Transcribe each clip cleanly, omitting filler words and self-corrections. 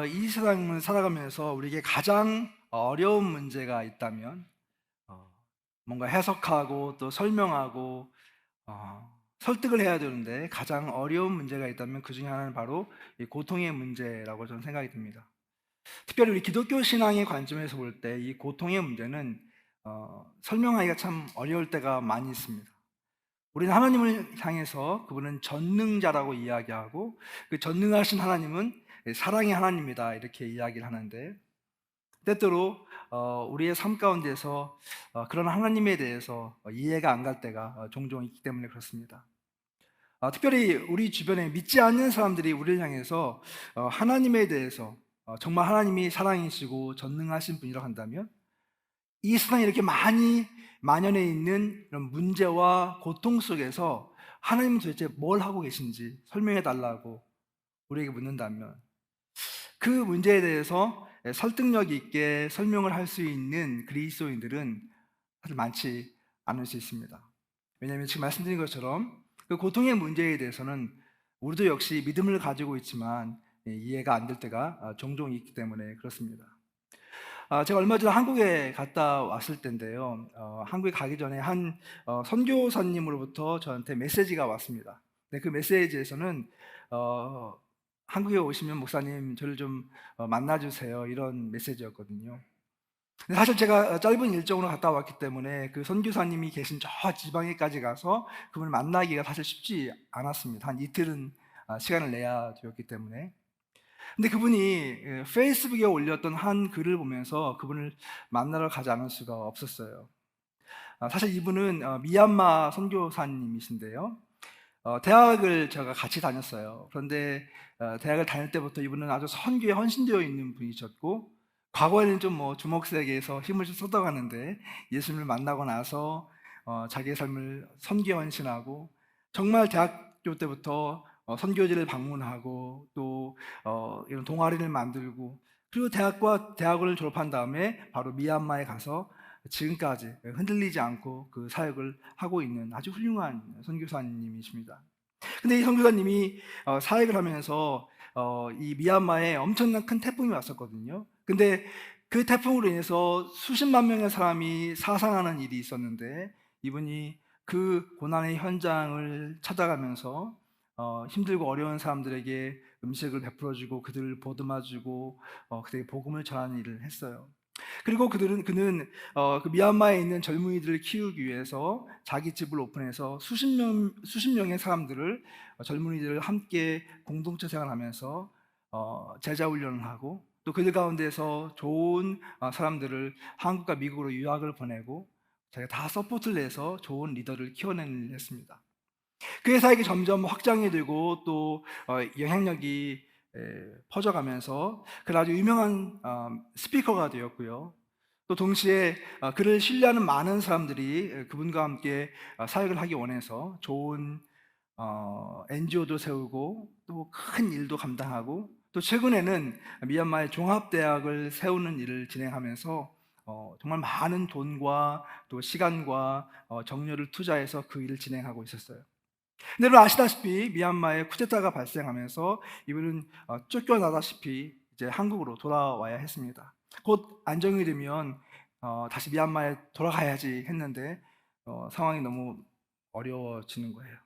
이 세상을 살아가면서 우리에게 가장 어려운 문제가 있다면 어, 뭔가 해석하고 또 설명하고 설득을 해야 되는데 가장 어려운 문제가 있다면 그 중에 하나는 바로 이 고통의 문제라고 저는 생각이 듭니다. 특별히 우리 기독교 신앙의 관점에서 볼 때 이 고통의 문제는 설명하기가 참 어려울 때가 많이 있습니다. 우리는 하나님을 향해서 그분은 전능자라고 이야기하고 그 전능하신 하나님은 사랑의 하나님이다 이렇게 이야기를 하는데 때때로 우리의 삶 가운데서 그런 하나님에 대해서 이해가 안 갈 때가 종종 있기 때문에 그렇습니다. 특별히 우리 주변에 믿지 않는 사람들이 우리를 향해서 하나님에 대해서 정말 하나님이 사랑이시고 전능하신 분이라고 한다면 이 세상에 이렇게 많이 만연해 있는 이런 문제와 고통 속에서 하나님은 도대체 뭘 하고 계신지 설명해 달라고 우리에게 묻는다면 그 문제에 대해서 설득력 있게 설명을 할 수 있는 그리스도인들은 사실 많지 않을 수 있습니다. 왜냐하면 지금 말씀드린 것처럼 그 고통의 문제에 대해서는 우리도 역시 믿음을 가지고 있지만 이해가 안 될 때가 종종 있기 때문에 그렇습니다. 제가 얼마 전에 한국에 갔다 왔을 때인데요. 한국에 가기 전에 한 선교사님으로부터 저한테 메시지가 왔습니다. 그 메시지에서는 어, 한국에 오시면 목사님 저를 좀 만나주세요 이런 메시지였거든요. 근데 사실 제가 짧은 일정으로 갔다 왔기 때문에 그 선교사님이 계신 저 지방에까지 가서 그분을 만나기가 사실 쉽지 않았습니다. 한 이틀은 시간을 내야 되었기 때문에. 근데 그분이 페이스북에 올렸던 한 글을 보면서 그분을 만나러 가지 않을 수가 없었어요. 사실 이분은 미얀마 선교사님이신데요. 대학을 제가 같이 다녔어요. 그런데 대학을 다닐 때부터 이분은 아주 선교에 헌신되어 있는 분이셨고 과거에는 좀 뭐 주먹세계에서 힘을 좀 쏟아가는데 예수님을 만나고 나서 자기의 삶을 선교에 헌신하고 정말 대학교 때부터 선교지를 방문하고 또 이런 동아리를 만들고 그리고 대학을 졸업한 다음에 바로 미얀마에 가서 지금까지 흔들리지 않고 그 사역을 하고 있는 아주 훌륭한 선교사님이십니다. 근데 이 선교사님이 사역을 하면서 이 미얀마에 엄청난 큰 태풍이 왔었거든요. 근데 그 태풍으로 인해서 수십만 명의 사람이 사상하는 일이 있었는데 이분이 그 고난의 현장을 찾아가면서 힘들고 어려운 사람들에게 음식을 베풀어주고 그들을 보듬어주고 그들에게 복음을 전하는 일을 했어요. 그리고 그는 그 미얀마에 있는 젊은이들을 키우기 위해서 자기 집을 오픈해서 수십 명의 사람들을 젊은이들을 함께 공동체 생활하면서 제자 훈련을 하고 또 그들 가운데서 좋은 사람들을 한국과 미국으로 유학을 보내고 자기가 다 서포트를 내서 좋은 리더를 키워내는 일을 했습니다. 그의 사역이 점점 확장이 되고 또 영향력이 퍼져가면서 그를 아주 유명한 스피커가 되었고요. 또 동시에 그를 신뢰하는 많은 사람들이 그분과 함께 사역을 하기 원해서 좋은 NGO도 세우고 또 큰 일도 감당하고 또 최근에는 미얀마의 종합대학을 세우는 일을 진행하면서 정말 많은 돈과 또 시간과 정열을 투자해서 그 일을 진행하고 있었어요. 근데 여러분 아시다시피 미얀마에 쿠데타가 발생하면서 이분은 쫓겨나다시피 이제 한국으로 돌아와야 했습니다. 곧 안정이 되면 다시 미얀마에 돌아가야지 했는데 상황이 너무 어려워지는 거예요.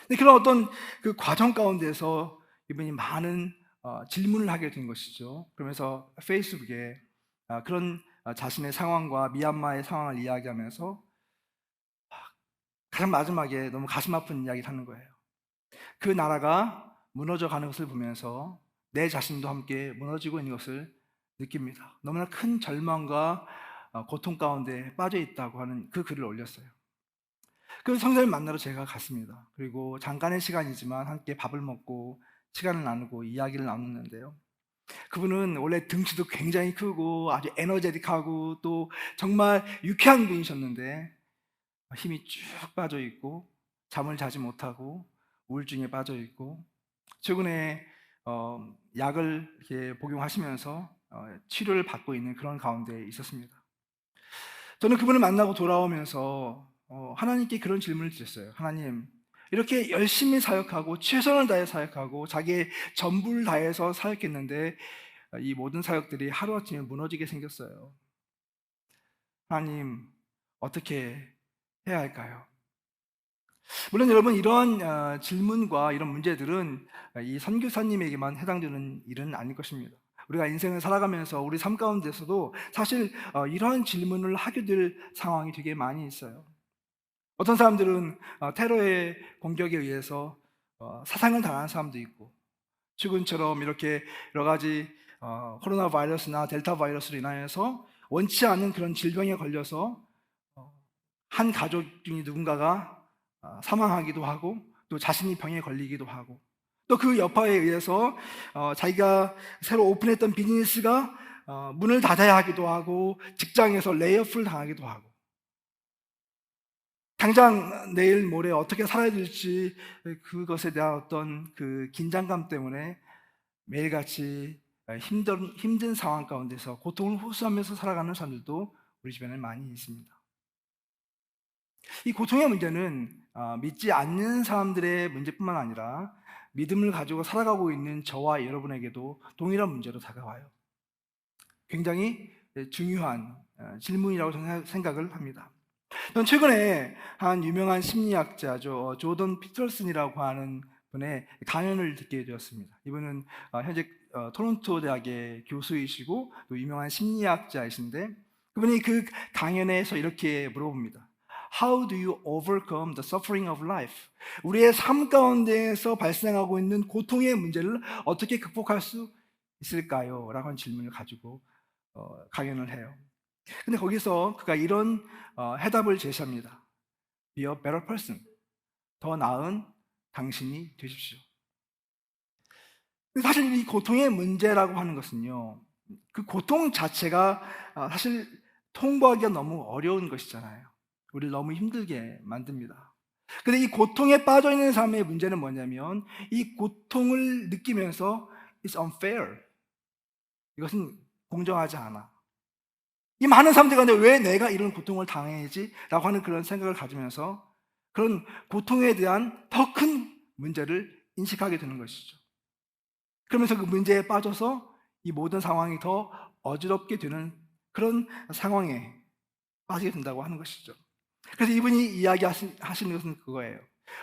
근데 그런 어떤 그 과정 가운데서 이분이 많은 질문을 하게 된 것이죠. 그러면서 페이스북에 그런 자신의 상황과 미얀마의 상황을 이야기하면서 가장 마지막에 너무 가슴 아픈 이야기를 하는 거예요. 그 나라가 무너져 가는 것을 보면서 내 자신도 함께 무너지고 있는 것을 느낍니다. 너무나 큰 절망과 고통 가운데 빠져 있다고 하는 그 글을 올렸어요. 그 성사를 만나러 제가 갔습니다. 그리고 잠깐의 시간이지만 함께 밥을 먹고 시간을 나누고 이야기를 나눴는데요. 그분은 원래 등치도 굉장히 크고 아주 에너제틱하고 또 정말 유쾌한 분이셨는데 힘이 쭉 빠져 있고 잠을 자지 못하고 우울증에 빠져 있고 최근에 약을 이렇게 복용하시면서 치료를 받고 있는 그런 가운데 있었습니다. 저는 그분을 만나고 돌아오면서 하나님께 그런 질문을 드렸어요. 하나님, 이렇게 열심히 사역하고 최선을 다해 사역하고 자기의 전부를 다해서 사역했는데 이 모든 사역들이 하루아침에 무너지게 생겼어요. 하나님, 어떻게 해야 할까요? 물론 여러분, 이런 질문과 이런 문제들은 이 선교사님에게만 해당되는 일은 아닐 것입니다. 우리가 인생을 살아가면서 우리 삶 가운데서도 사실 이러한 질문을 하게 될 상황이 되게 많이 있어요. 어떤 사람들은 테러의 공격에 의해서 사상을 당한 사람도 있고, 최근처럼 이렇게 여러 가지 코로나 바이러스나 델타 바이러스로 인하여서 원치 않은 그런 질병에 걸려서 한 가족 중에 누군가가 사망하기도 하고, 또 자신이 병에 걸리기도 하고, 또 그 여파에 의해서 자기가 새로 오픈했던 비즈니스가 문을 닫아야 하기도 하고, 직장에서 레이오프를 당하기도 하고, 당장 내일 모레 어떻게 살아야 될지 그것에 대한 어떤 그 긴장감 때문에 매일같이 힘든 상황 가운데서 고통을 호소하면서 살아가는 사람들도 우리 주변에 많이 있습니다. 이 고통의 문제는 믿지 않는 사람들의 문제뿐만 아니라 믿음을 가지고 살아가고 있는 저와 여러분에게도 동일한 문제로 다가와요. 굉장히 중요한 질문이라고 생각을 합니다. 저는 최근에 한 유명한 심리학자죠, 조던 피터슨이라고 하는 분의 강연을 듣게 되었습니다. 이분은 현재 토론토 대학의 교수이시고 또 유명한 심리학자이신데, 그분이 그 강연에서 이렇게 물어봅니다. How do you overcome the suffering of life? 우리의 삶 가운데에서 발생하고 있는 고통의 문제를 어떻게 극복할 수 있을까요? 라고 하는 질문을 가지고 강연을 해요. 근데 거기서 그가 이런 해답을 제시합니다. Be a better person. 더 나은 당신이 되십시오. 근데 사실 이 고통의 문제라고 하는 것은요, 그 고통 자체가 사실 통보하기가 너무 어려운 것이잖아요. 우리를 너무 힘들게 만듭니다. 근데 이 고통에 빠져 있는 사람의 문제는 뭐냐면, 이 고통을 느끼면서 It's unfair. 이것은 공정하지 않아. 이 많은 사람들 가운데 왜 내가 이런 고통을 당해야지? 라고 하는 그런 생각을 가지면서 그런 고통에 대한 더 큰 문제를 인식하게 되는 것이죠. 그러면서 그 문제에 빠져서 이 모든 상황이 더 어지럽게 되는 그런 상황에 빠지게 된다고 하는 것이죠. 그래서 이분이 이야기하시는 것은 그거예요.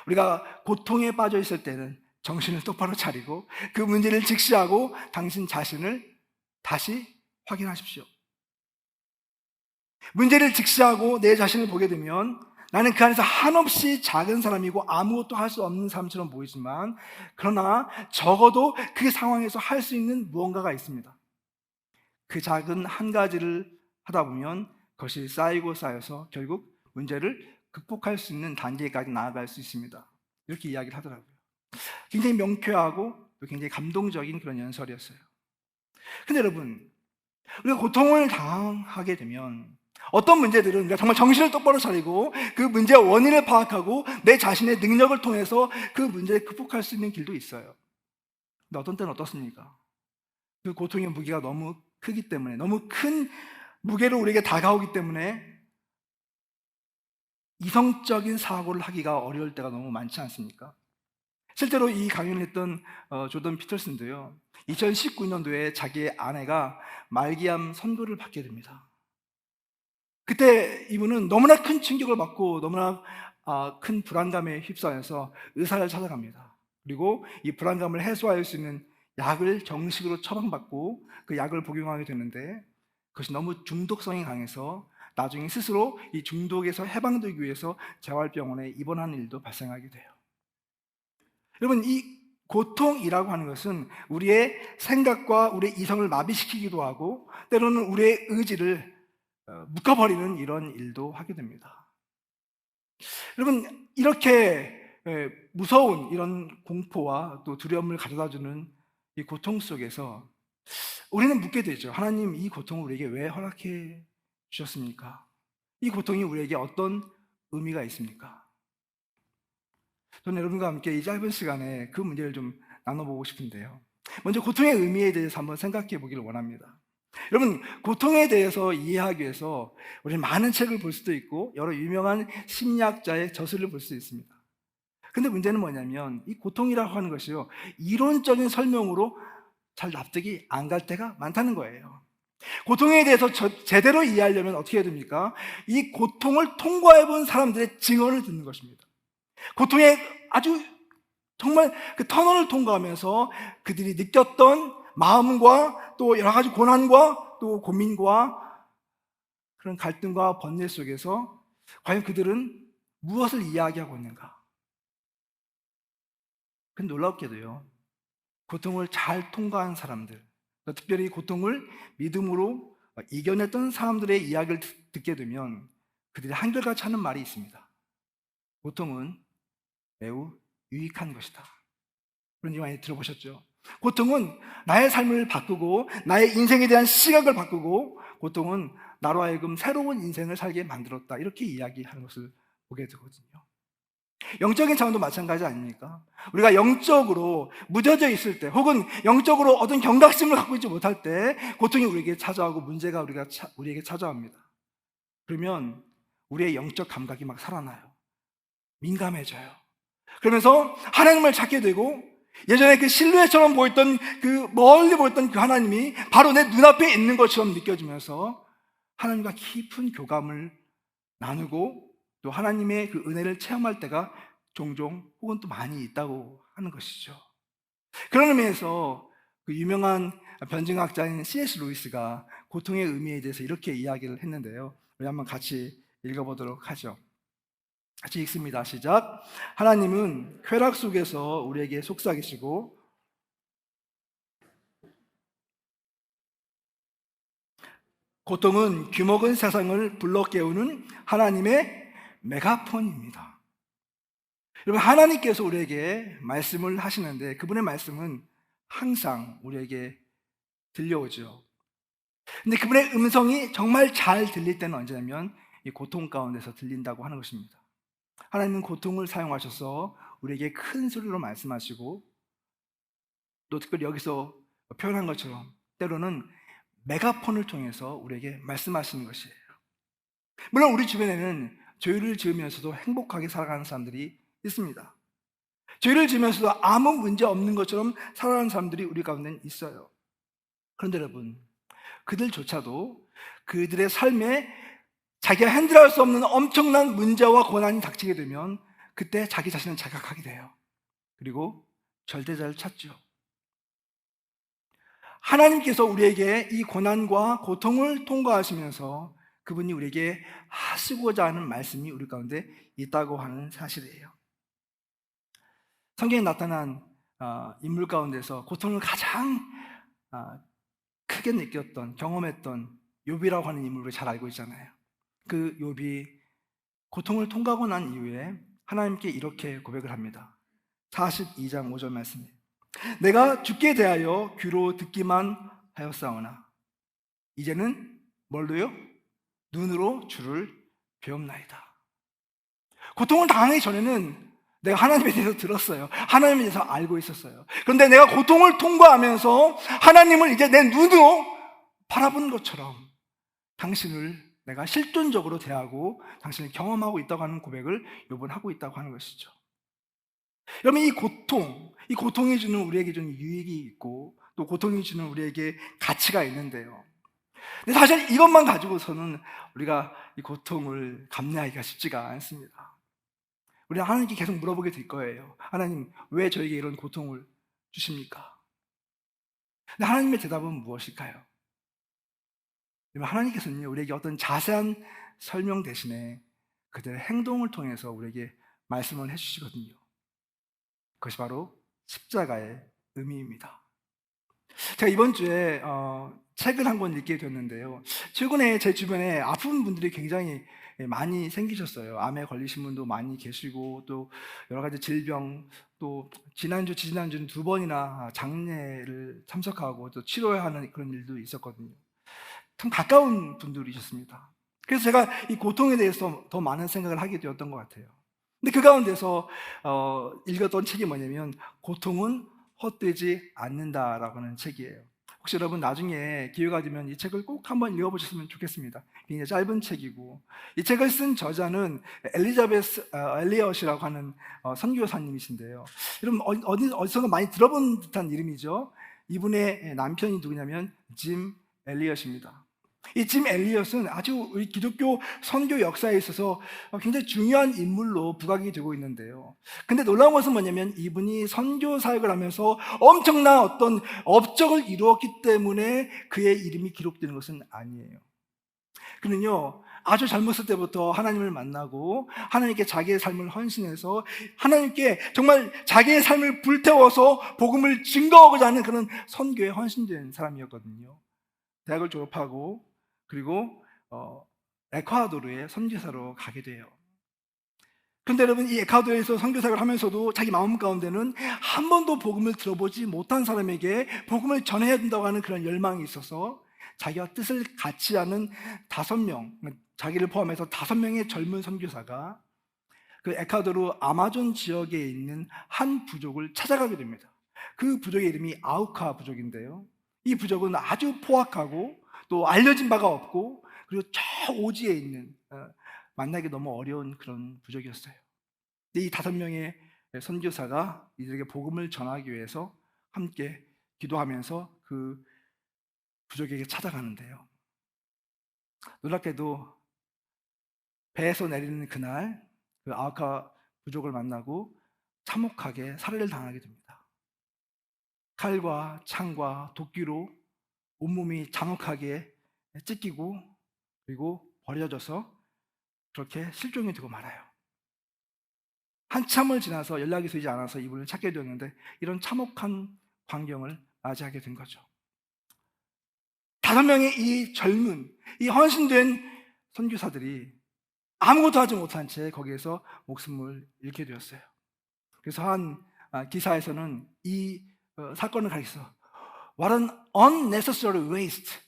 우리가 고통에 빠져 있을 때는 정신을 똑바로 차리고 그 문제를 직시하고 당신 자신을 다시 확인하십시오. 문제를 직시하고 내 자신을 보게 되면 나는 그 안에서 한없이 작은 사람이고 아무것도 할 수 없는 사람처럼 보이지만, 그러나 적어도 그 상황에서 할 수 있는 무언가가 있습니다. 그 작은 한 가지를 하다 보면 그것이 쌓이고 쌓여서 결국 문제를 극복할 수 있는 단계까지 나아갈 수 있습니다. 이렇게 이야기를 하더라고요. 굉장히 명쾌하고 또 굉장히 감동적인 그런 연설이었어요. 근데 여러분, 우리가 고통을 당하게 되면 어떤 문제들은 우리가 정말 정신을 똑바로 차리고 그 문제의 원인을 파악하고 내 자신의 능력을 통해서 그 문제를 극복할 수 있는 길도 있어요. 근데 어떤 때는 어떻습니까? 그 고통의 무게가 너무 크기 때문에, 너무 큰 무게로 우리에게 다가오기 때문에 이성적인 사고를 하기가 어려울 때가 너무 많지 않습니까? 실제로 이 강연을 했던 조던 피터슨도요, 2019년도에 자기의 아내가 말기암 선고를 받게 됩니다. 그때 이분은 너무나 큰 충격을 받고 너무나 큰 불안감에 휩싸여서 의사를 찾아갑니다. 그리고 이 불안감을 해소할 수 있는 약을 정식으로 처방받고 그 약을 복용하게 되는데, 그것이 너무 중독성이 강해서 나중에 스스로 이 중독에서 해방되기 위해서 재활병원에 입원하는 일도 발생하게 돼요. 여러분, 이 고통이라고 하는 것은 우리의 생각과 우리의 이성을 마비시키기도 하고 때로는 우리의 의지를 묶어버리는 이런 일도 하게 됩니다. 여러분, 이렇게 무서운 이런 공포와 또 두려움을 가져다주는 이 고통 속에서 우리는 묻게 되죠. 하나님, 이 고통을 우리에게 왜 허락해 주셨습니까? 이 고통이 우리에게 어떤 의미가 있습니까? 저는 여러분과 함께 이 짧은 시간에 그 문제를 좀 나눠보고 싶은데요. 먼저 고통의 의미에 대해서 한번 생각해 보기를 원합니다. 여러분, 고통에 대해서 이해하기 위해서 우리는 많은 책을 볼 수도 있고 여러 유명한 심리학자의 저술을 볼 수 있습니다. 근데 문제는 뭐냐면 이 고통이라고 하는 것이요, 이론적인 설명으로 잘 납득이 안 갈 때가 많다는 거예요. 고통에 대해서 제대로 이해하려면 어떻게 해야 됩니까? 이 고통을 통과해 본 사람들의 증언을 듣는 것입니다. 고통에 아주 정말 그 터널을 통과하면서 그들이 느꼈던 마음과 또 여러 가지 고난과 또 고민과 그런 갈등과 번뇌 속에서 과연 그들은 무엇을 이야기하고 있는가? 근데 놀랍게도요, 고통을 잘 통과한 사람들, 특별히 고통을 믿음으로 이겨냈던 사람들의 이야기를 듣게 되면 그들이 한결같이 하는 말이 있습니다. 고통은 매우 유익한 것이다. 그런 얘기 많이 들어보셨죠? 고통은 나의 삶을 바꾸고 나의 인생에 대한 시각을 바꾸고 고통은 나로 하여금 새로운 인생을 살게 만들었다, 이렇게 이야기하는 것을 보게 되거든요. 영적인 차원도 마찬가지 아닙니까? 우리가 영적으로 무뎌져 있을 때, 혹은 영적으로 어떤 경각심을 갖고 있지 못할 때 고통이 우리에게 찾아오고 문제가 우리에게 찾아옵니다. 그러면 우리의 영적 감각이 막 살아나요. 민감해져요. 그러면서 하나님을 찾게 되고, 예전에 그 실루엣처럼 보였던, 그 멀리 보였던 그 하나님이 바로 내 눈앞에 있는 것처럼 느껴지면서 하나님과 깊은 교감을 나누고 또 하나님의 그 은혜를 체험할 때가 종종 혹은 또 많이 있다고 하는 것이죠. 그런 의미에서 그 유명한 변증학자인 C.S. 루이스가 고통의 의미에 대해서 이렇게 이야기를 했는데요, 우리 한번 같이 읽어보도록 하죠. 같이 읽습니다. 시작. 하나님은 쾌락 속에서 우리에게 속삭이시고 고통은 귀먹은 세상을 불러 깨우는 하나님의 메가폰입니다. 여러분, 하나님께서 우리에게 말씀을 하시는데 그분의 말씀은 항상 우리에게 들려오죠. 근데 그분의 음성이 정말 잘 들릴 때는 언제냐면 이 고통 가운데서 들린다고 하는 것입니다. 하나님은 고통을 사용하셔서 우리에게 큰 소리로 말씀하시고 또 특별히 여기서 표현한 것처럼 때로는 메가폰을 통해서 우리에게 말씀하시는 것이에요. 물론 우리 주변에는 죄를 지으면서도 행복하게 살아가는 사람들이 있습니다. 죄를 지으면서도 아무 문제 없는 것처럼 살아가는 사람들이 우리 가운데 있어요. 그런데 여러분, 그들조차도 그들의 삶에 자기가 핸들할 수 없는 엄청난 문제와 고난이 닥치게 되면 그때 자기 자신을 자각하게 돼요. 그리고 절대자를 찾죠. 하나님께서 우리에게 이 고난과 고통을 통과하시면서 그분이 우리에게 하시고자 하는 말씀이 우리 가운데 있다고 하는 사실이에요. 성경에 나타난 인물 가운데서 고통을 가장 크게 느꼈던, 경험했던 욥이라고 하는 인물을 잘 알고 있잖아요. 그 욥이 고통을 통과하고 난 이후에 하나님께 이렇게 고백을 합니다. 42장 5절 말씀이에요. 내가 죽게 대하여 귀로 듣기만 하였사오나 이제는 뭘로요? 눈으로 주를 배움나이다. 고통을 당하기 전에는 내가 하나님에 대해서 들었어요. 하나님에 대해서 알고 있었어요. 그런데 내가 고통을 통과하면서 하나님을 이제 내 눈으로 바라보는 것처럼 당신을 내가 실존적으로 대하고 당신을 경험하고 있다고 하는 고백을 욥은 하고 있다고 하는 것이죠. 여러분, 이 고통이 주는 우리에게 주는 유익이 있고 또 고통이 주는 우리에게 가치가 있는데요. 근데 사실 이것만 가지고서는 우리가 이 고통을 감내하기가 쉽지가 않습니다. 우리는 하나님께 계속 물어보게 될 거예요. 하나님, 왜 저에게 이런 고통을 주십니까? 근데 하나님의 대답은 무엇일까요? 하나님께서는 우리에게 어떤 자세한 설명 대신에 그들의 행동을 통해서 우리에게 말씀을 해주시거든요. 그것이 바로 십자가의 의미입니다. 제가 이번 주에 책을 한 권 읽게 됐는데요, 최근에 제 주변에 아픈 분들이 굉장히 많이 생기셨어요. 암에 걸리신 분도 많이 계시고 또 여러 가지 질병, 또 지난주, 지지난주는 2번이나 장례를 참석하고 또 치료해야 하는 그런 일도 있었거든요. 참 가까운 분들이셨습니다. 그래서 제가 이 고통에 대해서 더 많은 생각을 하게 되었던 것 같아요. 근데 그 가운데서 읽었던 책이 뭐냐면 고통은 헛되지 않는다라고 하는 책이에요. 혹시 여러분 나중에 기회가 되면 이 책을 꼭 한번 읽어보셨으면 좋겠습니다. 굉장히 짧은 책이고, 이 책을 쓴 저자는 엘리자베스 엘리엇이라고 하는 선교사님이신데요. 여러분 어디서 많이 들어본 듯한 이름이죠. 이분의 남편이 누구냐면 짐 엘리엇입니다. 이 짐 엘리엇은 아주 우리 기독교 선교 역사에 있어서 굉장히 중요한 인물로 부각이 되고 있는데요. 근데 놀라운 것은 뭐냐면 이분이 선교 사역을 하면서 엄청난 어떤 업적을 이루었기 때문에 그의 이름이 기록되는 것은 아니에요. 그는요, 아주 젊었을 때부터 하나님을 만나고 하나님께 자기의 삶을 헌신해서 하나님께 정말 자기의 삶을 불태워서 복음을 증거하고자 하는 그런 선교에 헌신된 사람이었거든요. 대학을 졸업하고 그리고 에콰도르에 선교사로 가게 돼요. 그런데 여러분, 이 에콰도르에서 선교사를 하면서도 자기 마음 가운데는 한 번도 복음을 들어보지 못한 사람에게 복음을 전해야 된다고 하는 그런 열망이 있어서 자기와 뜻을 같이 하는 5명, 자기를 포함해서 5명의 젊은 선교사가 그 에콰도르 아마존 지역에 있는 한 부족을 찾아가게 됩니다. 그 부족의 이름이 아우카 부족인데요, 이 부족은 아주 포악하고 또 알려진 바가 없고 그리고 저 오지에 있는 만나기 너무 어려운 그런 부족이었어요. 이 5명의 선교사가 이들에게 복음을 전하기 위해서 함께 기도하면서 그 부족에게 찾아가는데요, 놀랍게도 배에서 내리는 그날 그 아우카 부족을 만나고 참혹하게 살해를 당하게 됩니다. 칼과 창과 도끼로 온몸이 잔혹하게 찢기고 그리고 버려져서 그렇게 실종이 되고 말아요. 한참을 지나서 연락이 되지 않아서 이분을 찾게 되었는데 이런 참혹한 광경을 맞이하게 된 거죠. 5명의 이 젊은, 이 헌신된 선교사들이 아무것도 하지 못한 채 거기에서 목숨을 잃게 되었어요. 그래서 한 기사에서는 이 사건을 가리켜서 What an unnecessary waste,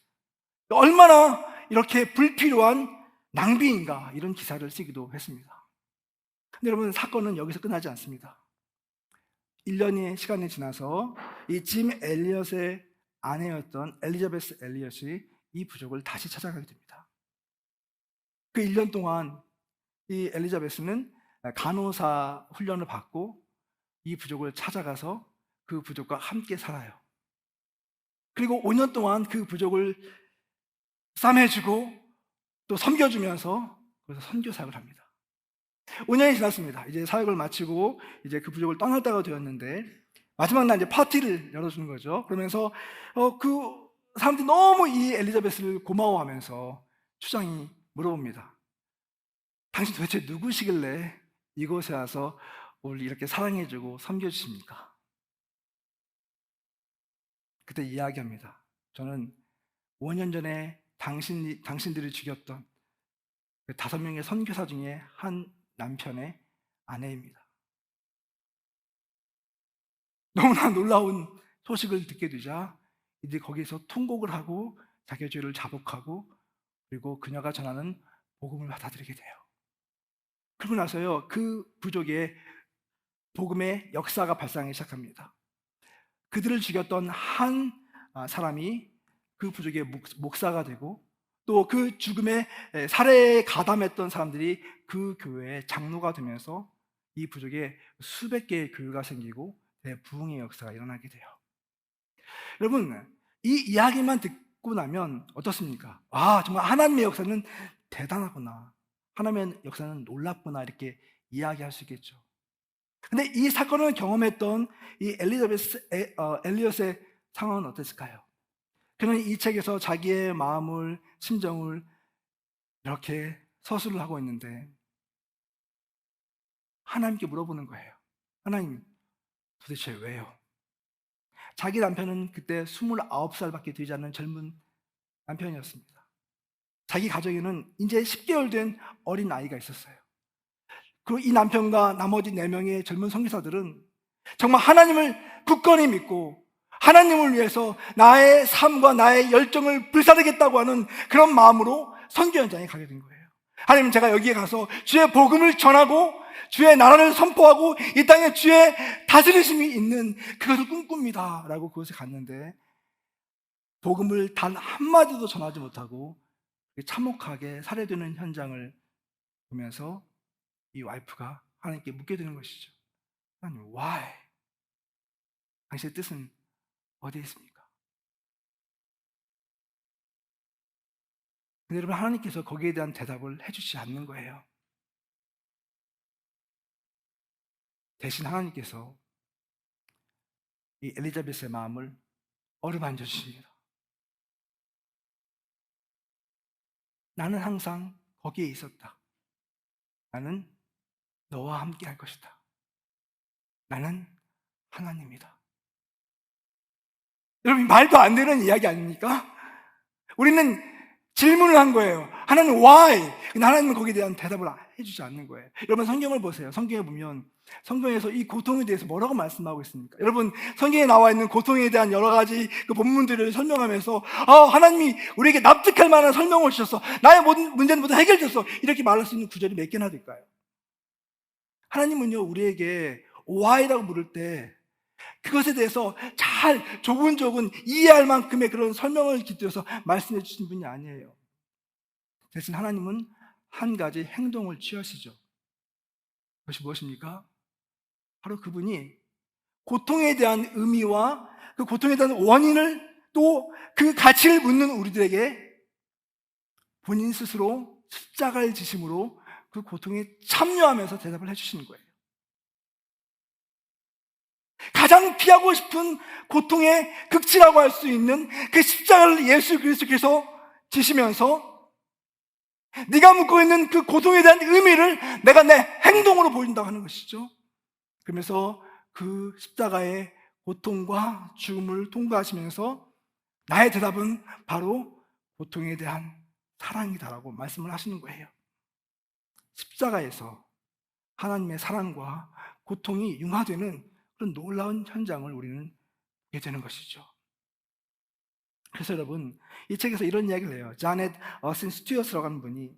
얼마나 이렇게 불필요한 낭비인가, 이런 기사를 쓰기도 했습니다. 근데 여러분, 사건은 여기서 끝나지 않습니다. 1년의 시간이 지나서 이 짐 엘리엇의 아내였던 엘리자베스 엘리엇이 이 부족을 다시 찾아가게 됩니다. 그 1년 동안 이 엘리자베스는 간호사 훈련을 받고 이 부족을 찾아가서 그 부족과 함께 살아요. 그리고 5년 동안 그 부족을 싸매주고 또 섬겨주면서 그래서 선교 사역을 합니다. 5년이 지났습니다. 이제 사역을 마치고 이제 그 부족을 떠날 때가 되었는데 마지막 날 이제 파티를 열어주는 거죠. 그러면서 그 사람들이 너무 이 엘리자베스를 고마워하면서 추장이 물어봅니다. 당신 도대체 누구시길래 이곳에 와서 우리 이렇게 사랑해주고 섬겨주십니까? 그때 이야기합니다. 저는 5년 전에 당신들이 죽였던 그 5명의 선교사 중에 한 남편의 아내입니다. 너무나 놀라운 소식을 듣게 되자 이제 거기서 통곡을 하고 자기의 죄를 자복하고 그리고 그녀가 전하는 복음을 받아들이게 돼요. 그러고 나서요, 그 부족의 복음의 역사가 발생하기 시작합니다. 그들을 죽였던 한 사람이 그 부족의 목사가 되고 또 그 죽음의 살해에 가담했던 사람들이 그 교회의 장로가 되면서 이 부족에 수백 개의 교회가 생기고 대부흥의 역사가 일어나게 돼요. 여러분, 이 이야기만 듣고 나면 어떻습니까? 아, 정말 하나님의 역사는 대단하구나, 하나님의 역사는 놀랍구나, 이렇게 이야기할 수 있겠죠. 근데 이 사건을 경험했던 이 엘리자베스 엘리엇의 상황은 어땠을까요? 그는 이 책에서 자기의 마음을, 심정을 이렇게 서술을 하고 있는데 하나님께 물어보는 거예요. 하나님, 도대체 왜요? 자기 남편은 그때 29살밖에 되지 않는 젊은 남편이었습니다. 자기 가정에는 이제 10개월 된 어린 아이가 있었어요. 그리고 이 남편과 나머지 4명의 젊은 선교사들은 정말 하나님을 굳건히 믿고 하나님을 위해서 나의 삶과 나의 열정을 불사르겠다고 하는 그런 마음으로 선교 현장에 가게 된 거예요. 하나님, 제가 여기에 가서 주의 복음을 전하고 주의 나라를 선포하고 이 땅에 주의 다스리심이 있는 그것을 꿈꿉니다 라고 그곳에 갔는데 복음을 단 한마디도 전하지 못하고 참혹하게 살해되는 현장을 보면서 이 와이프가 하나님께 묻게 되는 것이죠. 하나님, why? 당신의 뜻은 어디에 있습니까? 근데 여러분, 하나님께서 거기에 대한 대답을 해주지 않는 거예요. 대신 하나님께서 이 엘리자벳의 마음을 어루만져 주십니다. 나는 항상 거기에 있었다. 나는 너와 함께 할 것이다. 나는 하나님이다. 여러분, 말도 안 되는 이야기 아닙니까? 우리는 질문을 한 거예요. 하나님 why? 근데 하나님은 거기에 대한 대답을 해주지 않는 거예요. 여러분, 성경을 보세요. 성경에 보면 성경에서 이 고통에 대해서 뭐라고 말씀하고 있습니까? 여러분, 성경에 나와 있는 고통에 대한 여러 가지 그 본문들을 설명하면서 하나님이 우리에게 납득할 만한 설명을 주셨어. 나의 모든 문제는 모두 해결됐어. 이렇게 말할 수 있는 구절이 몇 개나 될까요? 하나님은요, 우리에게 why라고 물을 때 그것에 대해서 잘 조근조근 이해할 만큼의 그런 설명을 깃들여서 말씀해 주신 분이 아니에요. 대신 하나님은 한 가지 행동을 취하시죠. 그것이 무엇입니까? 바로 그분이 고통에 대한 의미와 그 고통에 대한 원인을 또 그 가치를 묻는 우리들에게 본인 스스로 십자가를 지심으로 그 고통에 참여하면서 대답을 해주시는 거예요. 가장 피하고 싶은 고통의 극치라고 할 수 있는 그 십자가를 예수 그리스도께서 지시면서 네가 묻고 있는 그 고통에 대한 의미를 내가 내 행동으로 보인다고 하는 것이죠. 그러면서 그 십자가의 고통과 죽음을 통과하시면서 나의 대답은 바로 고통에 대한 사랑이다라고 말씀을 하시는 거예요. 십자가에서 하나님의 사랑과 고통이 융화되는 그런 놀라운 현장을 우리는 보게 되는 것이죠. 그래서 여러분, 이 책에서 이런 이야기를 해요. 자넷 어신 스튜어스라고 하는 분이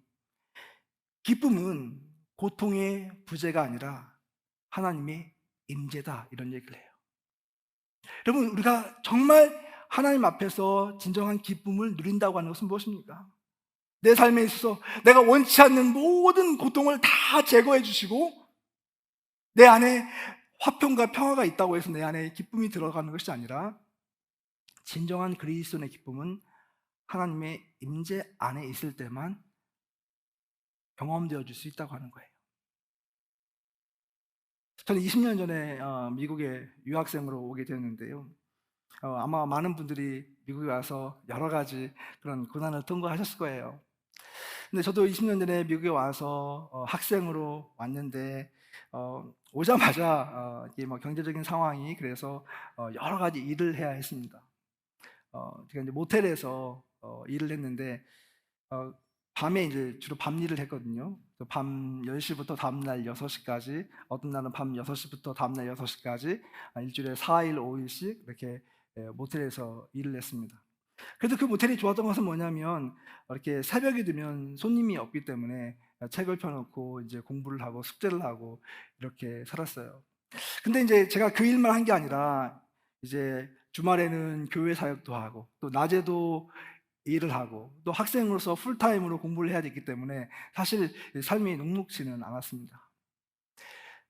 기쁨은 고통의 부재가 아니라 하나님의 임재다, 이런 얘기를 해요. 여러분, 우리가 정말 하나님 앞에서 진정한 기쁨을 누린다고 하는 것은 무엇입니까? 내 삶에 있어서 내가 원치 않는 모든 고통을 다 제거해 주시고 내 안에 화평과 평화가 있다고 해서 내 안에 기쁨이 들어가는 것이 아니라 진정한 그리스도의 기쁨은 하나님의 임재 안에 있을 때만 경험되어 줄 수 있다고 하는 거예요. 저는 20년 전에 미국에 유학생으로 오게 되었는데요. 아마 많은 분들이 미국에 와서 여러 가지 그런 고난을 통과하셨을 거예요. 근데 저도 20년 전에 미국에 와서 학생으로 왔는데 오자마자 이게 뭐 경제적인 상황이 그래서 여러 가지 일을 해야 했습니다. 제가 이제 모텔에서 일을 했는데 밤에 이제 주로 밤 일을 했거든요. 밤 10시부터 다음날 6시까지, 어떤 날은 밤 6시부터 다음날 6시까지 일주일에 4일, 5일씩 이렇게 모텔에서 일을 했습니다. 그래도 그 모텔이 좋았던 것은 뭐냐면 이렇게 새벽이 되면 손님이 없기 때문에 책을 펴놓고 이제 공부를 하고 숙제를 하고 이렇게 살았어요. 근데 이제 제가 그 일만 한 게 아니라 이제 주말에는 교회 사역도 하고 또 낮에도 일을 하고 또 학생으로서 풀타임으로 공부를 해야 되기 때문에 사실 삶이 녹록지는 않았습니다.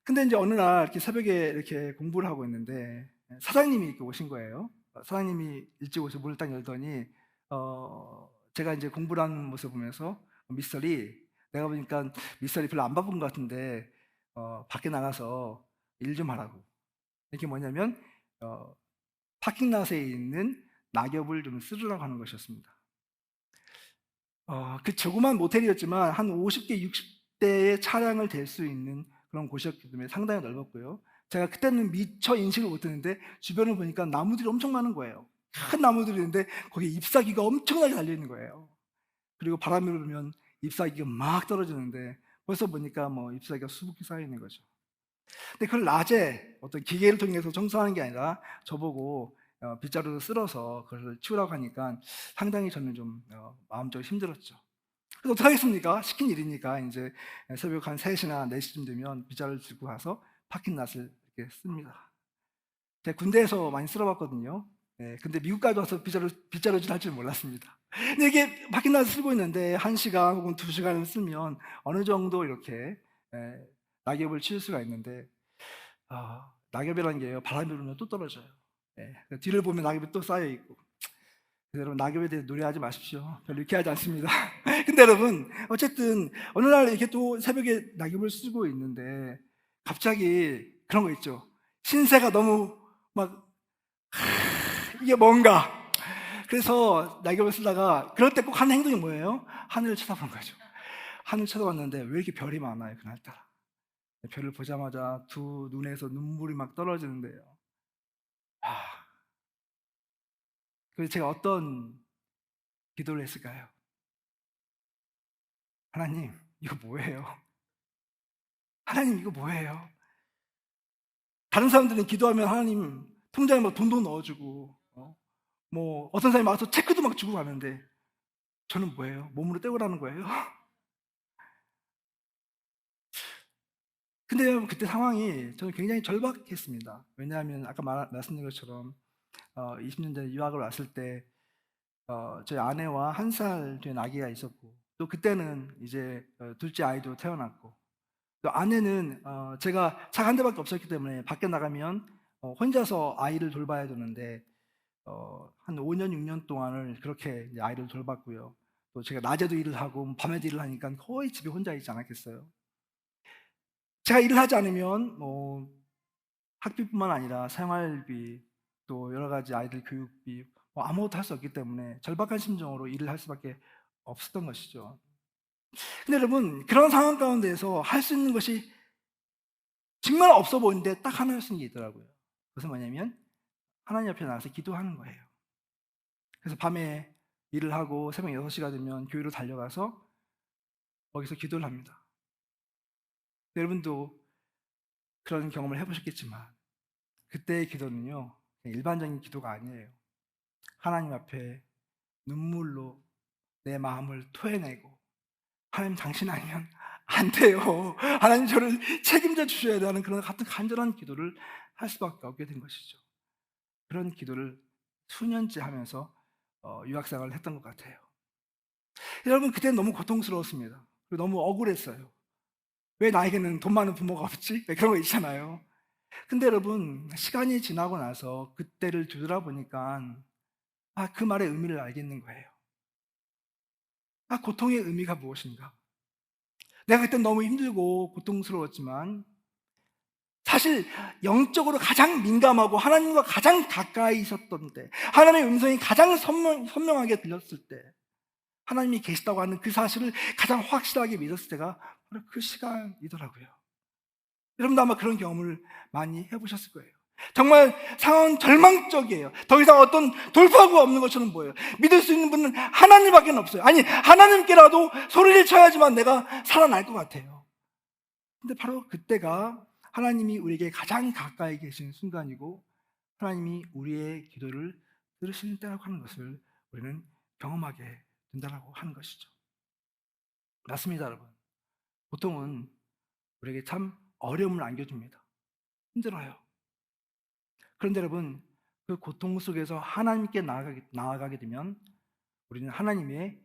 근데 이제 어느 날 이렇게 새벽에 이렇게 공부를 하고 있는데 사장님이 이렇게 오신 거예요. 사장님이 일찍 오셔서 문을 딱 열더니 제가 이제 공부를 하는 모습을 보면서 미스터리, 내가 보니까 미스터리 별로 안 바쁜 것 같은데 밖에 나가서 일 좀 하라고. 이게 뭐냐면 파킹랏에 있는 낙엽을 좀 쓸으라고 하는 것이었습니다. 그 조그만 모텔이었지만 한 50개, 60대의 차량을 댈 수 있는 그런 곳이었기 때문에 상당히 넓었고요. 제가 그때는 미처 인식을 못했는데 주변을 보니까 나무들이 엄청 많은 거예요. 큰 나무들이 있는데 거기에 잎사귀가 엄청나게 달려있는 거예요. 그리고 바람이 불면 잎사귀가 막 떨어지는데 벌써 보니까 뭐 잎사귀가 수북히 쌓여있는 거죠. 근데 그걸 낮에 어떤 기계를 통해서 청소하는 게 아니라 저보고 빗자루로 쓸어서 그걸 치우라고 하니까 상당히 저는 좀 마음적으로 힘들었죠. 그래서 어떡하겠습니까? 시킨 일이니까 이제 새벽 한 3시나 4시쯤 되면 빗자루를 들고 가서 파킹랏을 이렇게 씁니다. 제가 군대에서 많이 쓸어봤거든요. 근데 미국까지 와서 빗자루질 할 줄 몰랐습니다. 근데 이게 밖에 나가서 쓰고 있는데 1시간 혹은 2시간을 쓰면 어느 정도 이렇게 낙엽을 치울 수가 있는데 낙엽이라는 게요, 바람이 불면 또 떨어져요. 뒤를 보면 낙엽이 또 쌓여 있고. 그래서 여러분, 낙엽에 대해 노래하지 마십시오. 별로 유쾌하지 않습니다. 근데 여러분, 어쨌든 어느 날 이렇게 또 새벽에 낙엽을 쓰고 있는데 갑자기 그런 거 있죠. 신세가 너무 막 이게 뭔가. 그래서 낙엽을 쓰다가 그럴 때 꼭 하는 행동이 뭐예요? 하늘을 쳐다보는 거죠. 하늘 쳐다봤는데 왜 이렇게 별이 많아요, 그날따라. 별을 보자마자 두 눈에서 눈물이 막 떨어지는데요. 그래서 제가 어떤 기도를 했을까요? 하나님, 이거 뭐예요? 하나님, 이거 뭐예요? 다른 사람들은 기도하면 하나님 통장에 막 돈도 넣어주고, 뭐 어떤 사람이 와서 체크도 막 주고 가는데 저는 뭐예요? 몸으로 떼고라는 거예요? 근데 여러분, 그때 상황이 저는 굉장히 절박했습니다. 왜냐하면 아까 말씀드린 것처럼 20년 전에 유학을 왔을 때 저희 아내와 1살 된 아기가 있었고, 또 그때는 이제 둘째 아이도 태어났고, 또 아내는 제가 차가 한 대밖에 없었기 때문에 밖에 나가면 혼자서 아이를 돌봐야 되는데 한 5년, 6년 동안을 그렇게 이제 아이를 돌봤고요. 또 제가 낮에도 일을 하고 밤에도 일을 하니까 거의 집에 혼자 있지 않았겠어요. 제가 일을 하지 않으면 학비뿐만 아니라 생활비, 또 여러 가지 아이들 교육비, 아무것도 할 수 없기 때문에 절박한 심정으로 일을 할 수밖에 없었던 것이죠. 근데 여러분, 그런 상황 가운데에서 할 수 있는 것이 정말 없어 보이는데 딱 하나 할 수 있는 게 있더라고요. 그것은 뭐냐면 하나님 앞에 나가서 기도하는 거예요. 그래서 밤에 일을 하고 새벽 6시가 되면 교회로 달려가서 거기서 기도를 합니다. 여러분도 그런 경험을 해보셨겠지만 그때의 기도는요, 그냥 일반적인 기도가 아니에요. 하나님 앞에 눈물로 내 마음을 토해내고, 하나님, 당신 아니면 안 돼요, 하나님 저를 책임져 주셔야 되는 그런 같은 간절한 기도를 할 수밖에 없게 된 것이죠. 그런 기도를 수년째 하면서 유학생활을 했던 것 같아요. 여러분, 그때는 너무 고통스러웠습니다. 그리고 너무 억울했어요. 왜 나에게는 돈 많은 부모가 없지? 그런 거 있잖아요. 근데 여러분, 시간이 지나고 나서 그때를 뒤돌아보니까 그 말의 의미를 알겠는 거예요. 고통의 의미가 무엇인가? 내가 그때 너무 힘들고 고통스러웠지만 사실 영적으로 가장 민감하고 하나님과 가장 가까이 있었던 때, 하나님의 음성이 가장 선명하게 들렸을 때, 하나님이 계시다고 하는 그 사실을 가장 확실하게 믿었을 때가 바로 그 시간이더라고요. 여러분도 아마 그런 경험을 많이 해보셨을 거예요. 정말 상황은 절망적이에요. 더 이상 어떤 돌파구가 없는 것처럼 보여요. 믿을 수 있는 분은 하나님밖에 없어요. 아니, 하나님께라도 소리를 쳐야지만 내가 살아날 것 같아요. 근데 바로 그때가 하나님이 우리에게 가장 가까이 계신 순간이고, 하나님이 우리의 기도를 들으시는 때라고 하는 것을 우리는 경험하게 된다고 하는 것이죠. 맞습니다, 여러분. 보통은 우리에게 참 어려움을 안겨줍니다. 힘들어요. 그런데 여러분, 그 고통 속에서 하나님께 나아가게 되면 우리는 하나님의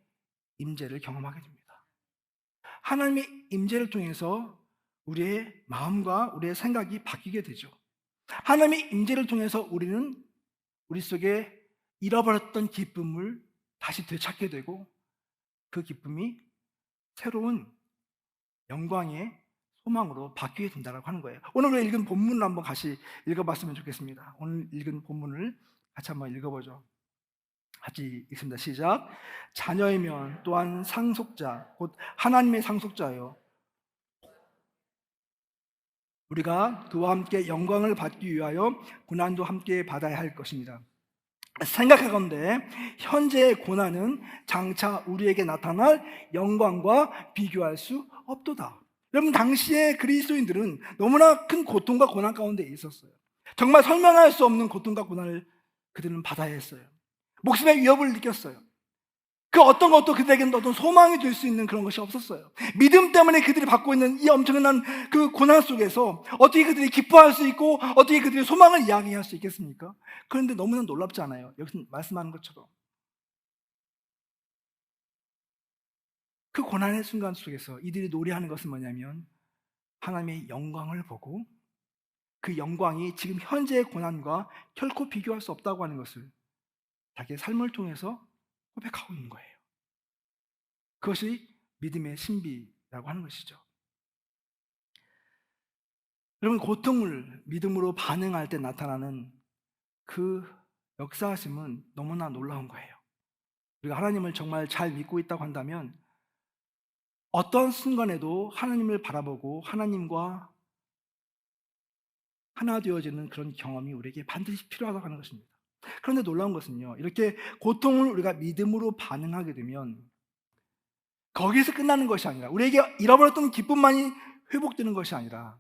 임재를 경험하게 됩니다. 하나님의 임재를 통해서 우리의 마음과 우리의 생각이 바뀌게 되죠. 하나님의 임재를 통해서 우리는 우리 속에 잃어버렸던 기쁨을 다시 되찾게 되고, 그 기쁨이 새로운 영광의 소망으로 바뀌게 된다고 하는 거예요. 오늘 우리가 읽은 본문을 한번 같이 읽어봤으면 좋겠습니다. 오늘 읽은 본문을 같이 한번 읽어보죠. 같이 읽습니다. 시작. 자녀이면 또한 상속자, 곧 하나님의 상속자요, 우리가 그와 함께 영광을 받기 위하여 고난도 함께 받아야 할 것입니다. 생각하건대 현재의 고난은 장차 우리에게 나타날 영광과 비교할 수 없도다. 여러분, 당시의 그리스도인들은 너무나 큰 고통과 고난 가운데 있었어요. 정말 설명할 수 없는 고통과 고난을 그들은 받아야 했어요. 목숨의 위협을 느꼈어요. 그 어떤 것도 그들에게는 어떤 소망이 될 수 있는 그런 것이 없었어요. 믿음 때문에 그들이 받고 있는 이 엄청난 그 고난 속에서 어떻게 그들이 기뻐할 수 있고 어떻게 그들이 소망을 이야기할 수 있겠습니까? 그런데 너무나 놀랍지 않아요? 여기서 말씀하는 것처럼 그 고난의 순간 속에서 이들이 노래하는 것은 뭐냐면 하나님의 영광을 보고 그 영광이 지금 현재의 고난과 결코 비교할 수 없다고 하는 것을 자기의 삶을 통해서 고백하고 있는 거예요. 그것이 믿음의 신비라고 하는 것이죠. 여러분, 고통을 믿음으로 반응할 때 나타나는 그 역사하심은 너무나 놀라운 거예요. 우리가 하나님을 정말 잘 믿고 있다고 한다면 어떤 순간에도 하나님을 바라보고 하나님과 하나 되어지는 그런 경험이 우리에게 반드시 필요하다고 하는 것입니다. 그런데 놀라운 것은요, 이렇게 고통을 우리가 믿음으로 반응하게 되면 거기서 끝나는 것이 아니라 우리에게 잃어버렸던 기쁨만이 회복되는 것이 아니라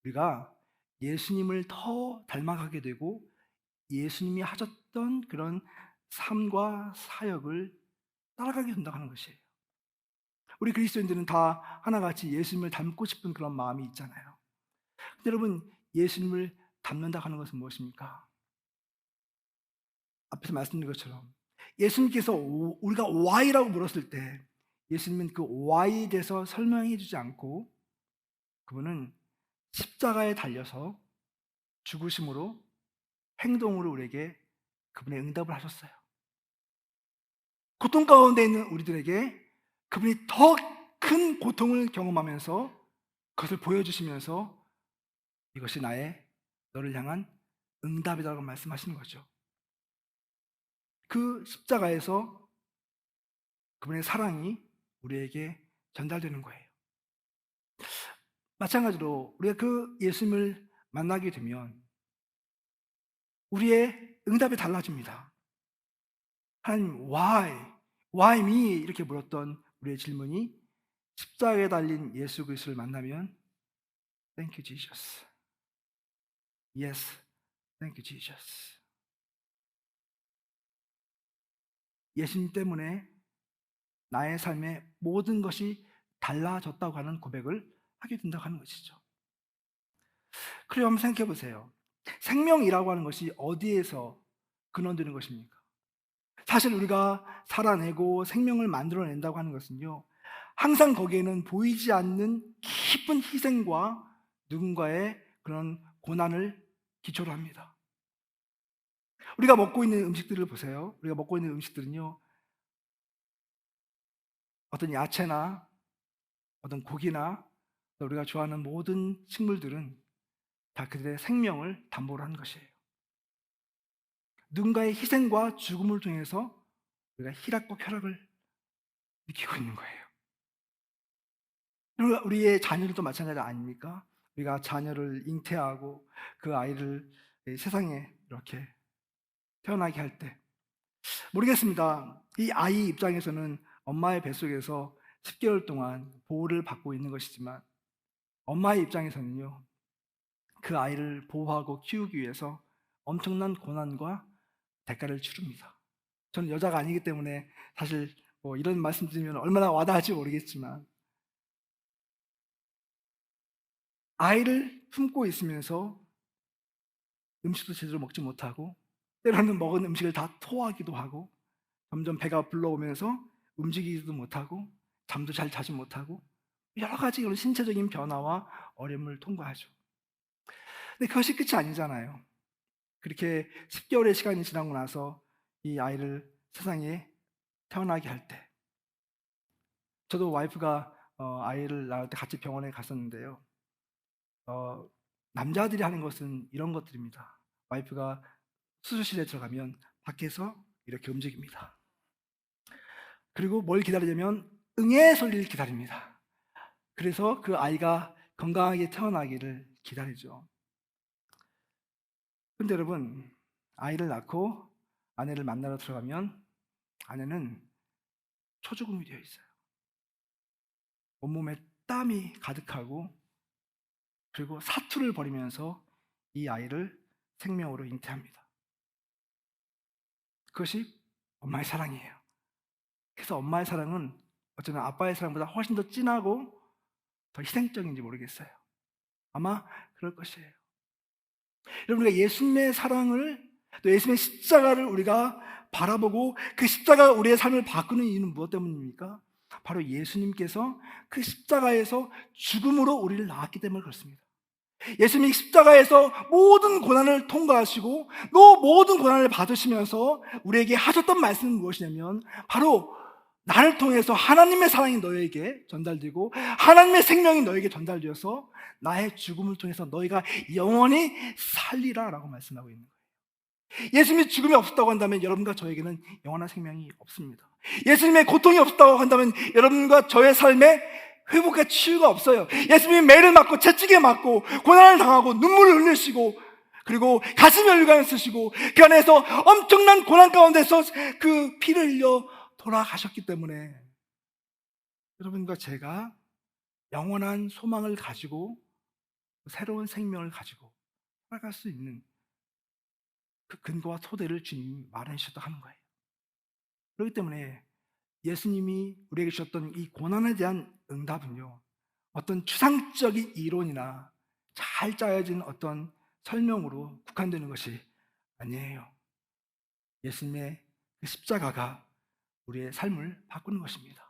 우리가 예수님을 더 닮아가게 되고 예수님이 하셨던 그런 삶과 사역을 따라가게 된다고 하는 것이에요. 우리 그리스도인들은 다 하나같이 예수님을 닮고 싶은 그런 마음이 있잖아요. 근데 여러분, 예수님을 닮는다고 하는 것은 무엇입니까? 앞에서 말씀드린 것처럼 예수님께서 우리가 why라고 물었을 때 예수님은 그 why에 대해서 설명해 주지 않고 그분은 십자가에 달려서 죽으심으로 행동으로 우리에게 그분의 응답을 하셨어요. 고통 가운데 있는 우리들에게 그분이 더 큰 고통을 경험하면서 그것을 보여주시면서 이것이 너를 향한 응답이라고 말씀하시는 거죠. 그 십자가에서 그분의 사랑이 우리에게 전달되는 거예요. 마찬가지로 우리가 그 예수님을 만나게 되면 우리의 응답이 달라집니다. 하나님, why me? 이렇게 물었던 우리의 질문이 십자가에 달린 예수 그리스도를 만나면 Thank you, Jesus. Yes, thank you, Jesus. 예수님 때문에 나의 삶의 모든 것이 달라졌다고 하는 고백을 하게 된다고 하는 것이죠. 그래요, 한번 생각해 보세요. 생명이라고 하는 것이 어디에서 근원되는 것입니까? 사실 우리가 살아내고 생명을 만들어낸다고 하는 것은요, 항상 거기에는 보이지 않는 깊은 희생과 누군가의 그런 고난을 기초로 합니다. 우리가 먹고 있는 음식들을 보세요. 우리가 먹고 있는 음식들은요, 어떤 야채나 어떤 고기나 우리가 좋아하는 모든 식물들은 다 그들의 생명을 담보로 한 것이에요. 누군가의 희생과 죽음을 통해서 우리가 희락과 쾌락을 느끼고 있는 거예요. 우리의 자녀들도 마찬가지 아닙니까? 우리가 자녀를 잉태하고 그 아이를 세상에 이렇게 태어나게 할 때 모르겠습니다. 이 아이 입장에서는 엄마의 뱃속에서 10개월 동안 보호를 받고 있는 것이지만 엄마의 입장에서는요, 그 아이를 보호하고 키우기 위해서 엄청난 고난과 대가를 치릅니다. 저는 여자가 아니기 때문에 사실 뭐 이런 말씀 드리면 얼마나 와닿을지 모르겠지만 아이를 품고 있으면서 음식도 제대로 먹지 못하고 때로는 먹은 음식을 다 토하기도 하고 점점 배가 불러오면서 움직이지도 못하고 잠도 잘 자지 못하고 여러 가지 그런 신체적인 변화와 어려움을 통과하죠. 근데 그것이 끝이 아니잖아요. 그렇게 10개월의 시간이 지나고 나서 이 아이를 세상에 태어나게 할 때 저도 와이프가 아이를 낳을 때 같이 병원에 갔었는데요. 남자들이 하는 것은 이런 것들입니다. 와이프가 수술실에 들어가면 밖에서 이렇게 움직입니다. 그리고 뭘 기다리냐면 응애 소리를 기다립니다. 그래서 그 아이가 건강하게 태어나기를 기다리죠. 그런데 여러분, 아이를 낳고 아내를 만나러 들어가면 아내는 초죽음이 되어 있어요. 온몸에 땀이 가득하고 그리고 사투를 벌이면서 이 아이를 생명으로 잉태합니다. 그것이 엄마의 사랑이에요. 그래서 엄마의 사랑은 어쩌면 아빠의 사랑보다 훨씬 더 진하고 더 희생적인지 모르겠어요. 아마 그럴 것이에요. 여러분, 우리가 예수님의 사랑을, 또 예수님의 십자가를 우리가 바라보고 그 십자가가 우리의 삶을 바꾸는 이유는 무엇 때문입니까? 바로 예수님께서 그 십자가에서 죽음으로 우리를 낳았기 때문에 그렇습니다. 예수님이 십자가에서 모든 고난을 통과하시고 또 모든 고난을 받으시면서 우리에게 하셨던 말씀은 무엇이냐면, 바로 나를 통해서 하나님의 사랑이 너에게 전달되고 하나님의 생명이 너에게 전달되어서 나의 죽음을 통해서 너희가 영원히 살리라 라고 말씀하고 있는 거예요. 예수님이 죽음이 없었다고 한다면 여러분과 저에게는 영원한 생명이 없습니다. 예수님의 고통이 없었다고 한다면 여러분과 저의 삶에 회복과 치유가 없어요. 예수님이 매를 맞고 채찍에 맞고 고난을 당하고 눈물을 흘리시고 그리고 가슴에 혈관을 쓰시고 그 안에서 엄청난 고난 가운데서 그 피를 흘려 돌아가셨기 때문에 여러분과 제가 영원한 소망을 가지고 새로운 생명을 가지고 살아갈 수 있는 그 근거와 토대를 주님이 마련해 주셨다고 하는 거예요. 그렇기 때문에 예수님이 우리에게 주셨던 이 고난에 대한 응답은요, 어떤 추상적인 이론이나 잘 짜여진 어떤 설명으로 국한되는 것이 아니에요. 예수님의 그 십자가가 우리의 삶을 바꾸는 것입니다.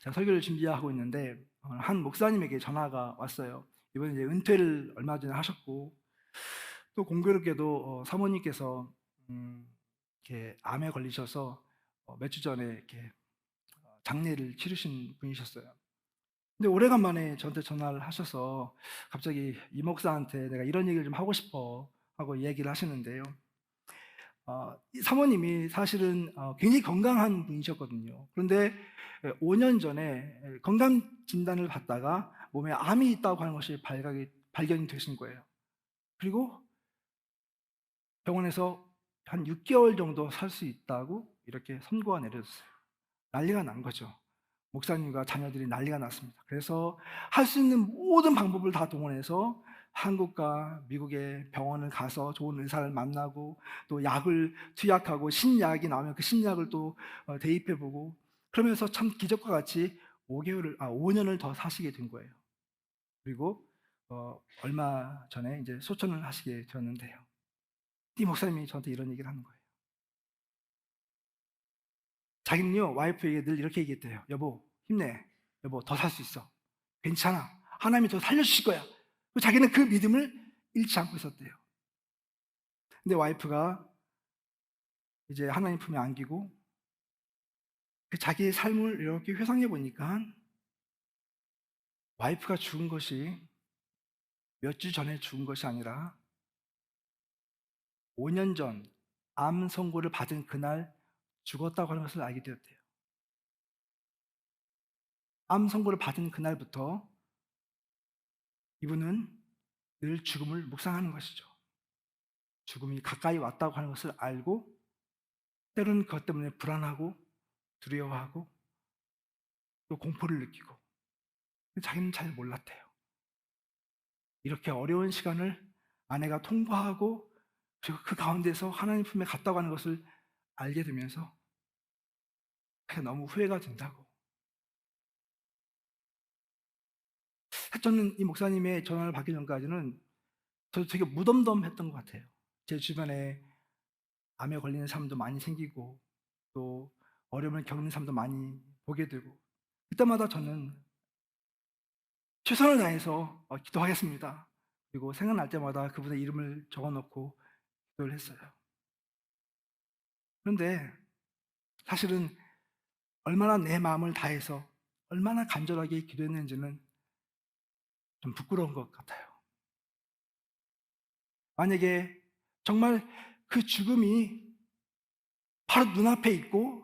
제가 설교를 준비하고 있는데 한 목사님에게 전화가 왔어요. 이번에 이제 은퇴를 얼마 전에 하셨고, 또 공교롭게도 사모님께서 이렇게 암에 걸리셔서 몇 주 전에 이렇게 장례를 치르신 분이셨어요. 근데 오래간만에 저한테 전화를 하셔서 갑자기 이 목사한테 내가 이런 얘기를 좀 하고 싶어 하고 얘기를 하시는데요. 이 사모님이 사실은 굉장히 건강한 분이셨거든요. 그런데 5년 전에 건강 진단을 받다가 몸에 암이 있다고 하는 것이 발견이 되신 거예요. 그리고 병원에서 한 6개월 정도 살 수 있다고 이렇게 선고가 내려졌어요. 난리가 난 거죠. 목사님과 자녀들이 난리가 났습니다. 그래서 할 수 있는 모든 방법을 다 동원해서 한국과 미국의 병원을 가서 좋은 의사를 만나고 또 약을 투약하고 신약이 나오면 그 신약을 또 대입해보고, 그러면서 참 기적과 같이 5년을 더 사시게 된 거예요. 그리고 얼마 전에 이제 소천을 하시게 되었는데요. 이 목사님이 저한테 이런 얘기를 하는 거예요. 자기는요, 와이프에게 늘 이렇게 얘기했대요. 여보, 힘내. 여보, 더 살 수 있어. 괜찮아. 하나님이 더 살려주실 거야. 자기는 그 믿음을 잃지 않고 있었대요. 근데 와이프가 이제 하나님 품에 안기고 그 자기의 삶을 이렇게 회상해 보니까 와이프가 죽은 것이 몇 주 전에 죽은 것이 아니라 5년 전 암 선고를 받은 그날 죽었다고 하는 것을 알게 되었대요. 암 선고를 받은 그날부터 이분은 늘 죽음을 묵상하는 것이죠. 죽음이 가까이 왔다고 하는 것을 알고 때로는 그것 때문에 불안하고 두려워하고 또 공포를 느끼고, 자기는 잘 몰랐대요. 이렇게 어려운 시간을 아내가 통과하고 그리고 그 가운데서 하나님 품에 갔다고 하는 것을 알게 되면서 너무 후회가 된다고. 저는 이 목사님의 전화를 받기 전까지는 저도 되게 무덤덤했던 것 같아요. 제 주변에 암에 걸리는 사람도 많이 생기고 또 어려움을 겪는 사람도 많이 보게 되고, 그때마다 저는 최선을 다해서 기도하겠습니다. 그리고 생각날 때마다 그분의 이름을 적어놓고 기도를 했어요. 그런데 사실은 얼마나 내 마음을 다해서 얼마나 간절하게 기도했는지는 좀 부끄러운 것 같아요. 만약에 정말 그 죽음이 바로 눈앞에 있고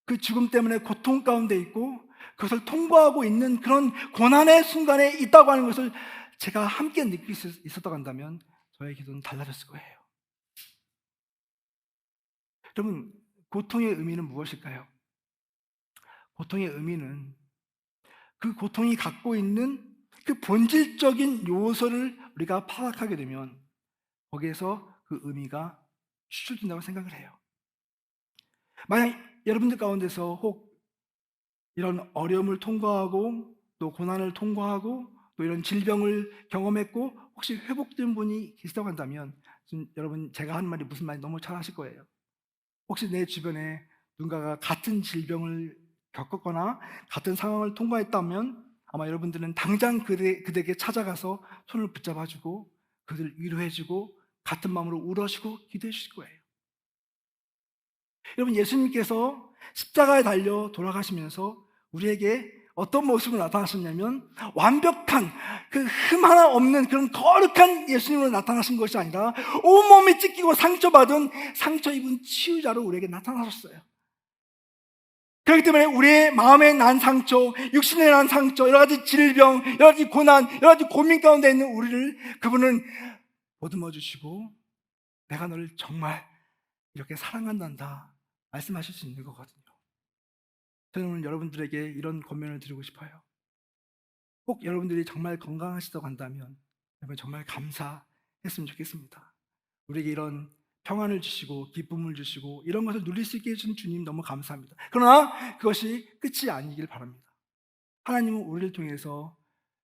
그 죽음 때문에 고통 가운데 있고 그것을 통과하고 있는 그런 고난의 순간에 있다고 하는 것을 제가 함께 느낄 수 있었다고 한다면 저의 기도는 달라졌을 거예요. 여러분, 고통의 의미는 무엇일까요? 고통의 의미는 그 고통이 갖고 있는 그 본질적인 요소를 우리가 파악하게 되면 거기에서 그 의미가 추출된다고 생각을 해요. 만약 여러분들 가운데서 혹 이런 어려움을 통과하고 또 고난을 통과하고 또 이런 질병을 경험했고 혹시 회복된 분이 계시다고 한다면 지금 여러분 제가 하는 말이 무슨 말인지 너무 잘 아실 거예요. 혹시 내 주변에 누군가가 같은 질병을 겪었거나 같은 상황을 통과했다면 아마 여러분들은 당장 그들에게 찾아가서 손을 붙잡아주고 그들을 위로해주고 같은 마음으로 울어주고 기도해 주실 거예요. 여러분, 예수님께서 십자가에 달려 돌아가시면서 우리에게 어떤 모습으로 나타나셨냐면 완벽한 그 흠 하나 없는 그런 거룩한 예수님으로 나타나신 것이 아니라 온몸이 찢기고 상처받은 상처 입은 치유자로 우리에게 나타나셨어요. 그렇기 때문에 우리의 마음에 난 상처, 육신에 난 상처, 여러 가지 질병, 여러 가지 고난, 여러 가지 고민 가운데 있는 우리를 그분은 보듬어 주시고 내가 너를 정말 이렇게 사랑한단다 말씀하실 수 있는 거거든요. 저는 오늘 여러분들에게 이런 권면을 드리고 싶어요. 꼭 여러분들이 정말 건강하시다고 한다면 여러분 정말 감사했으면 좋겠습니다. 우리에게 이런 평안을 주시고 기쁨을 주시고 이런 것을 누릴 수 있게 해준 주님 너무 감사합니다. 그러나 그것이 끝이 아니길 바랍니다. 하나님은 우리를 통해서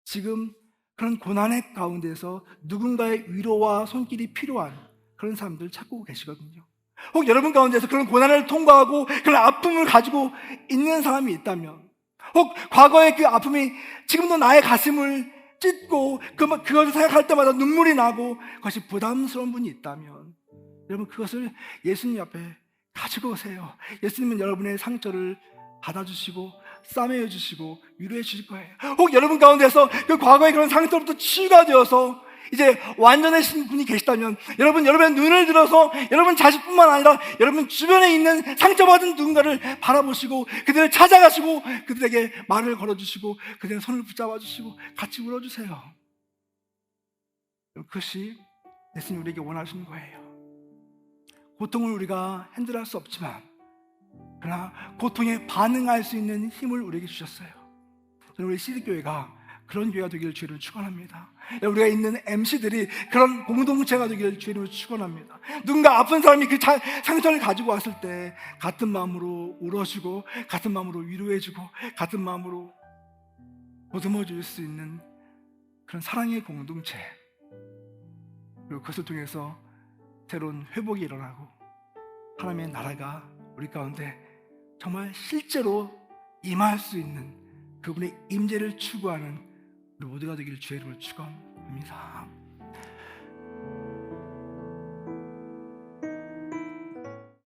지금 그런 고난의 가운데서 누군가의 위로와 손길이 필요한 그런 사람들을 찾고 계시거든요. 혹 여러분 가운데서 그런 고난을 통과하고 그런 아픔을 가지고 있는 사람이 있다면, 혹 과거의 그 아픔이 지금도 나의 가슴을 찢고 그것을 생각할 때마다 눈물이 나고 그것이 부담스러운 분이 있다면 여러분 그것을 예수님 앞에 가지고 오세요. 예수님은 여러분의 상처를 받아주시고 싸매어 주시고 위로해 주실 거예요. 혹 여러분 가운데서 그 과거의 그런 상처로부터 치유가 되어서 이제 완전해진 분이 계시다면 여러분의 눈을 들어서 여러분 자식뿐만 아니라 여러분 주변에 있는 상처받은 누군가를 바라보시고 그들을 찾아가시고 그들에게 말을 걸어주시고 그들의 손을 붙잡아 주시고 같이 울어주세요. 그것이 예수님 우리에게 원하시는 거예요. 고통을 우리가 핸들할 수 없지만 그러나 고통에 반응할 수 있는 힘을 우리에게 주셨어요. 저는 우리 시드교회가 그런 교회가 되기를 주의로 축원합니다. 우리가 있는 MC들이 그런 공동체가 되기를 주의로 축원합니다. 누군가 아픈 사람이 그 상처를 가지고 왔을 때 같은 마음으로 울어주고 같은 마음으로 위로해주고 같은 마음으로 보듬어줄 수 있는 그런 사랑의 공동체, 그리고 그것을 통해서 새로운 회복이 일어나고 하나님의 나라가 우리 가운데 정말 실제로 임할 수 있는 그분의 임재를 추구하는 우리 모두가 되기를 주의 이름으로 축원합니다.